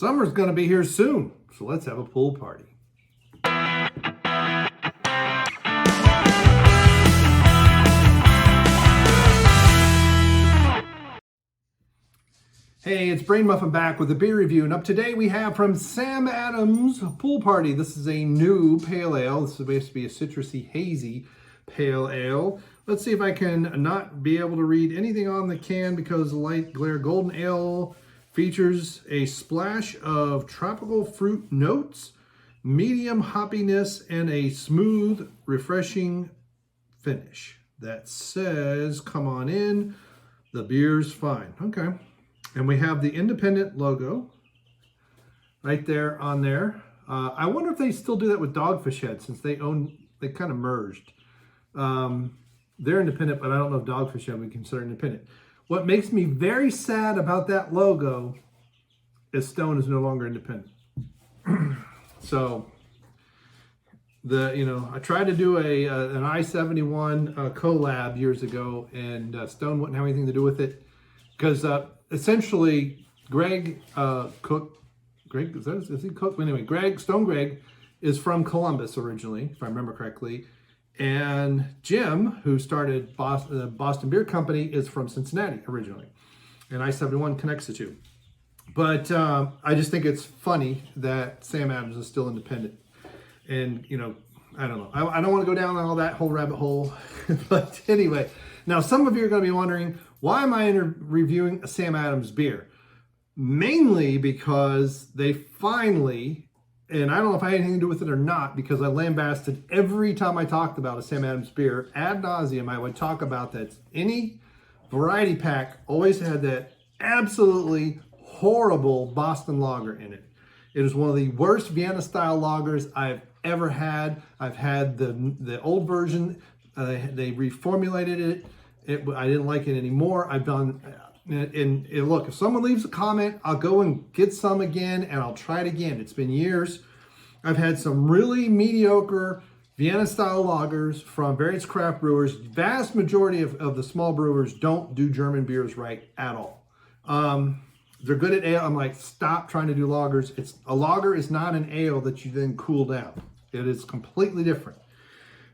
Summer's going to be here soon, so let's have a pool party. Hey, it's Brain Muffin back with a beer review, and up today we have from Sam Adams Pool Party. This is a new pale ale. This is supposed to be a citrusy, hazy pale ale. Let's see if I can not be able to read anything on the can because the light glare. Golden ale features a splash of tropical fruit notes, medium hoppiness, and a smooth, refreshing finish. That says, come on in, the beer's fine. Okay. And we have the independent logo right there on there. I wonder if they still do that with Dogfish Head since they kind of merged. They're independent, but I don't know if Dogfish Head we consider independent. What makes me very sad about that logo is Stone is no longer independent. So I tried to do an I-71 collab years ago, and Stone wouldn't have anything to do with it because essentially Greg Cook, is he Cook? Anyway, Stone Greg is from Columbus originally, if I remember correctly. And Jim, who started Boston Beer Company, is from Cincinnati originally. And I-71 connects the two. But I just think it's funny that Sam Adams is still independent. And, I don't know. I don't want to go down all that whole rabbit hole. But anyway, now some of you are going to be wondering, why am I reviewing a Sam Adams beer? Mainly because they finally, and I don't know if I had anything to do with it or not, because I lambasted every time I talked about a Sam Adams beer ad nauseum. I would talk about that any variety pack always had that absolutely horrible Boston lager in it. It is one of the worst Vienna style lagers I've ever had. I've had the old version. They reformulated it. I didn't like it anymore. I've done, and look, if someone leaves a comment, I'll go and get some again, and I'll try it again. It's been years. I've had some really mediocre Vienna-style lagers from various craft brewers. Vast majority of the small brewers don't do German beers right at all. They're good at ale. I'm like, stop trying to do lagers. A lager is not an ale that you then cool down. It is completely different.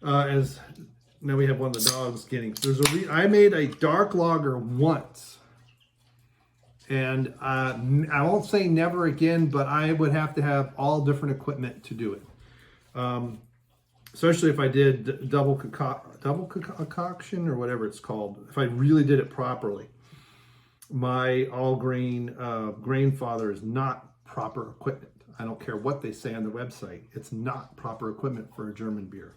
Now we have one of the dogs getting. I made a dark lager once, and I won't say never again, but I would have to have all different equipment to do it. Especially if I did double concoction or whatever it's called. If I really did it properly, my all grain father is not proper equipment. I don't care what they say on the website. It's not proper equipment for a German beer.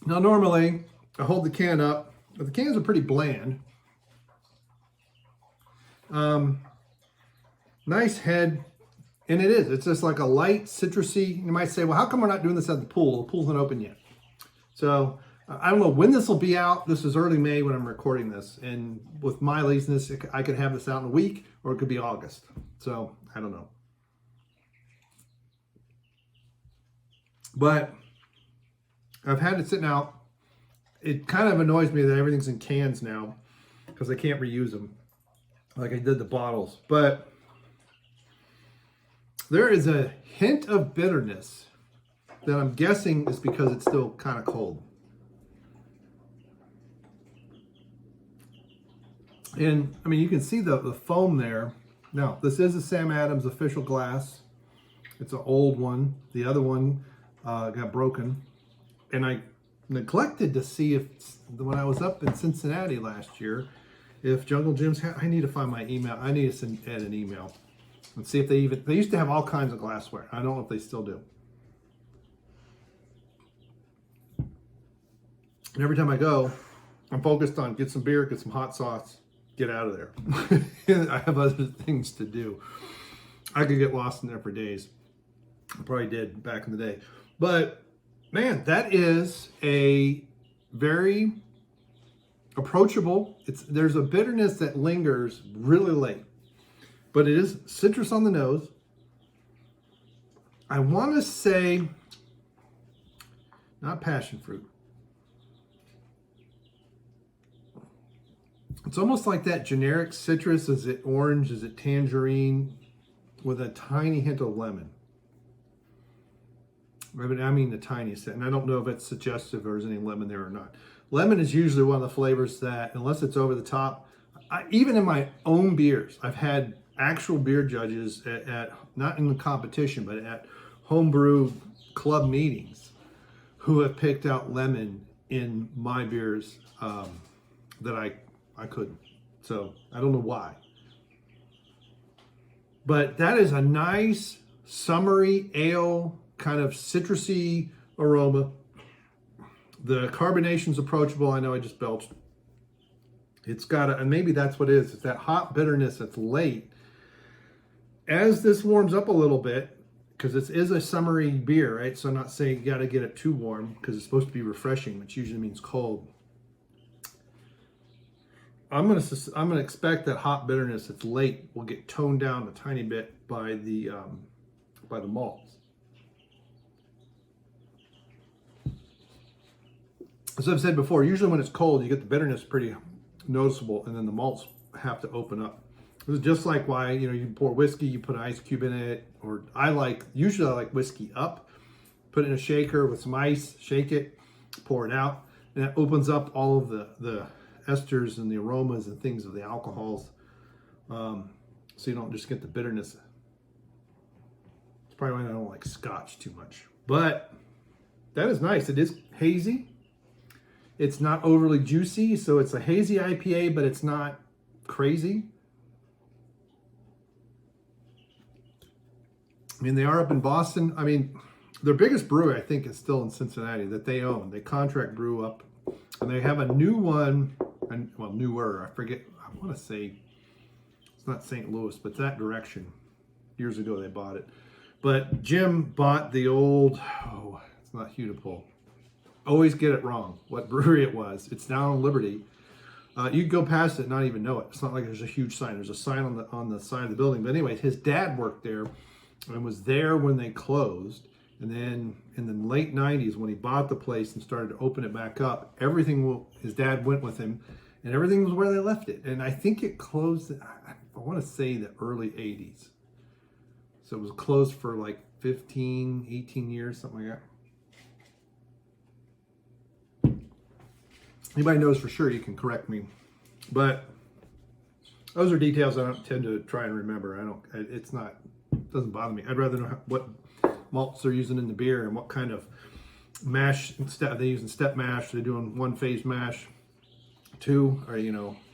Now, normally, I hold the can up, but the cans are pretty bland. Nice head, and it is. It's just like a light, citrusy. You might say, well, how come we're not doing this at the pool? The pool's not open yet. So, I don't know when this will be out. This is early May when I'm recording this. And with my laziness, I could have this out in a week, or it could be August. So, I don't know. But I've had it sitting out. It kind of annoys me that everything's in cans now because I can't reuse them like I did the bottles. But there is a hint of bitterness that I'm guessing is because it's still kind of cold. And I mean, you can see the foam there. Now, this is a Sam Adams official glass. It's an old one. The other one got broken. And I neglected to see if, when I was up in Cincinnati last year, if Jungle Jim's, I need to find my email. I need to send Ed an email and see if they used to have all kinds of glassware. I don't know if they still do. And every time I go, I'm focused on get some beer, get some hot sauce, get out of there. I have other things to do. I could get lost in there for days. I probably did back in the day. But man, that is a very approachable. There's a bitterness that lingers really late, but it is citrus on the nose. I want to say not passion fruit. It's almost like that generic citrus. Is it orange? Is it tangerine? With a tiny hint of lemon. I mean the tiniest. And I don't know if it's suggestive or there's any lemon there or not. Lemon is usually one of the flavors that, unless it's over the top, even in my own beers, I've had actual beer judges at not in the competition, but at homebrew club meetings who have picked out lemon in my beers that I couldn't. So I don't know why. But that is a nice summery ale, kind of citrusy aroma. The carbonation's approachable. I know I just belched. It's got and maybe that's what it is. It's that hot bitterness that's late. As this warms up a little bit, because this is a summery beer, right? So I'm not saying you got to get it too warm because it's supposed to be refreshing, which usually means cold. I'm gonna expect that hot bitterness that's late will get toned down a tiny bit by the malts. As I've said before, usually when it's cold, you get the bitterness pretty noticeable, and then the malts have to open up. This is just like why you pour whiskey, you put an ice cube in it, or usually I like whiskey up, put it in a shaker with some ice, shake it, pour it out, and that opens up all of the esters and the aromas and things of the alcohols, so you don't just get the bitterness. It's probably why I don't like scotch too much, but that is nice. It is hazy. It's not overly juicy, so it's a hazy IPA, but it's not crazy. I mean, they are up in Boston. I mean, their biggest brewery, I think, is still in Cincinnati that they own. They contract brew up, and they have a new one, and well, newer. I forget. I want to say it's not St. Louis, but that direction. Years ago, they bought it. But Jim bought the old. Oh, it's not Hugh to Pull. Always get it wrong. What brewery it was? It's down on Liberty. You can go past it and not even know it. It's not like there's a huge sign. There's a sign on the side of the building. But anyway, his dad worked there and was there when they closed. And then in the late 90s, when he bought the place and started to open it back up, his dad went with him, and everything was where they left it. And I think it closed, I want to say the early 80s. So it was closed for like 15, 18 years, something like that. Anybody knows for sure, you can correct me. But those are details I don't tend to try and remember. It doesn't bother me. I'd rather know what malts they're using in the beer and what kind of mash are they using. Step mash, they're doing one phase mash, two, or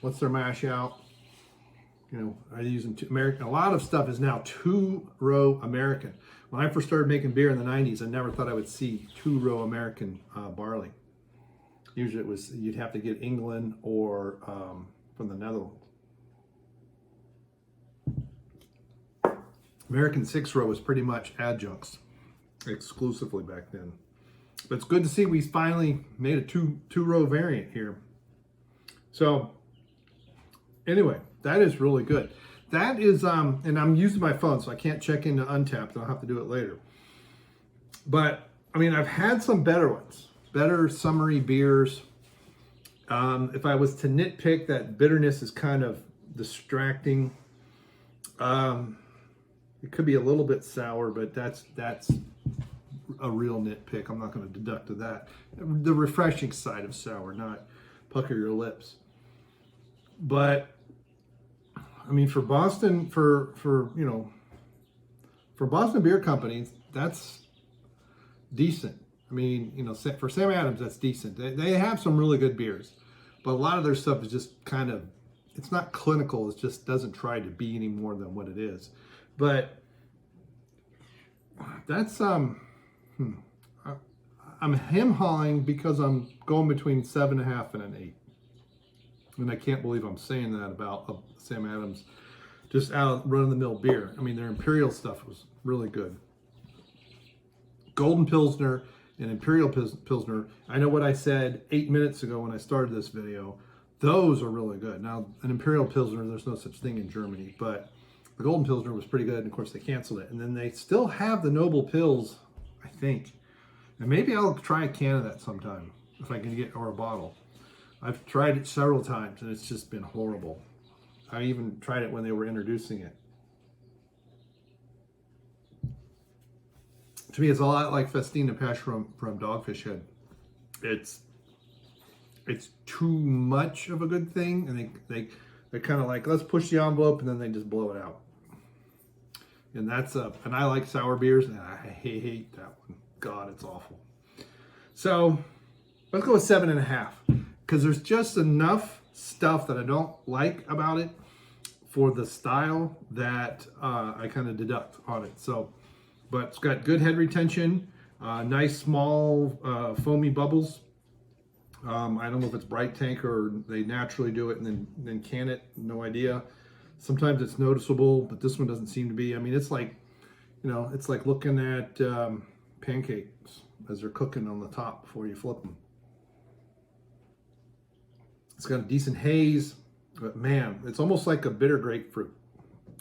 what's their mash out, are they using American? A lot of stuff is now 2-row American. When I first started making beer in the 90s, I never thought I would see 2-row American barley. Usually you'd have to get England or from the Netherlands. American 6-row was pretty much adjuncts exclusively back then. But it's good to see we finally made a two-row variant here. So anyway, that is really good. That is, and I'm using my phone, so I can't check into Untapped. I'll have to do it later. But I mean, I've had some better ones. Better summery beers. If I was to nitpick, that bitterness is kind of distracting. It could be a little bit sour, but that's a real nitpick. I'm not going to deduct to that. The refreshing side of sour, not pucker your lips. But I mean, for Boston, for Boston Beer Company, that's decent. I mean, for Sam Adams, that's decent. They have some really good beers, but a lot of their stuff is just kind of, it's not clinical. It just doesn't try to be any more than what it is. But that's, I'm hem-hawing because I'm going between 7.5 and an 8. And I can't believe I'm saying that about Sam Adams, just out run-of-the-mill beer. I mean, their Imperial stuff was really good. Golden Pilsner and Imperial Pilsner, I know what I said 8 minutes ago when I started this video. Those are really good. Now, an Imperial Pilsner, there's no such thing in Germany, but the Golden Pilsner was pretty good, and of course they canceled it. And then they still have the Noble Pils, I think. And maybe I'll try a can of that sometime, if I can get, or a bottle. I've tried it several times and it's just been horrible. I even tried it when they were introducing it. To me, it's a lot like Festina Pesh from Dogfish Head. It's too much of a good thing, and they're kind of like, let's push the envelope, and then they just blow it out. And that's and I like sour beers, and I hate that one. God, it's awful. So let's go with 7.5, because there's just enough stuff that I don't like about it for the style that I kind of deduct on it. So, but it's got good head retention, nice small foamy bubbles. I don't know if it's Bright Tank or they naturally do it and then can it. No idea. Sometimes it's noticeable, but this one doesn't seem to be. I mean, it's like, you know, it's like looking at pancakes as they're cooking on the top before you flip them. It's got a decent haze, but man, it's almost like a bitter grapefruit.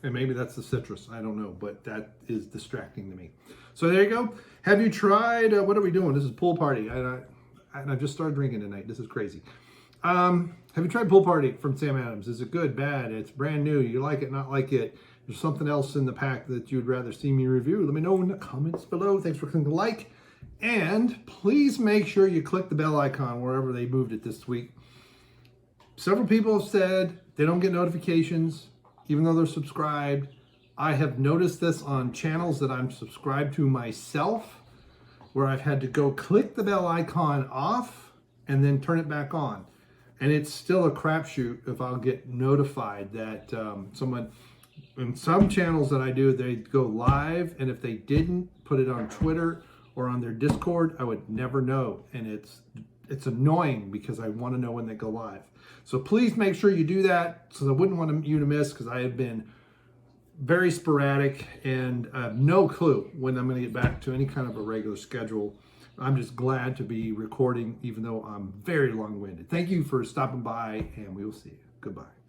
And maybe that's the citrus, I don't know, but that is distracting to me. So there you go. Have you tried, what are we doing? This is Pool Party. And I've just started drinking tonight. This is crazy. Have you tried Pool Party from Sam Adams? Is it good, bad? It's brand new. You like it, not like it? There's something else in the pack that you'd rather see me review. Let me know in the comments below. Thanks for clicking the like. And please make sure you click the bell icon wherever they moved it this week. Several people have said they don't get notifications, even though they're subscribed. I have noticed this on channels that I'm subscribed to myself, where I've had to go click the bell icon off and then turn it back on. And it's still a crapshoot if I'll get notified that someone, in some channels that I do, they go live, and if they didn't put it on Twitter or on their Discord, I would never know. And it's annoying because I want to know when they go live. So please make sure you do that, because I wouldn't want you to miss, because I have been very sporadic and I have no clue when I'm going to get back to any kind of a regular schedule. I'm just glad to be recording, even though I'm very long-winded. Thank you for stopping by, and we will see you. Goodbye.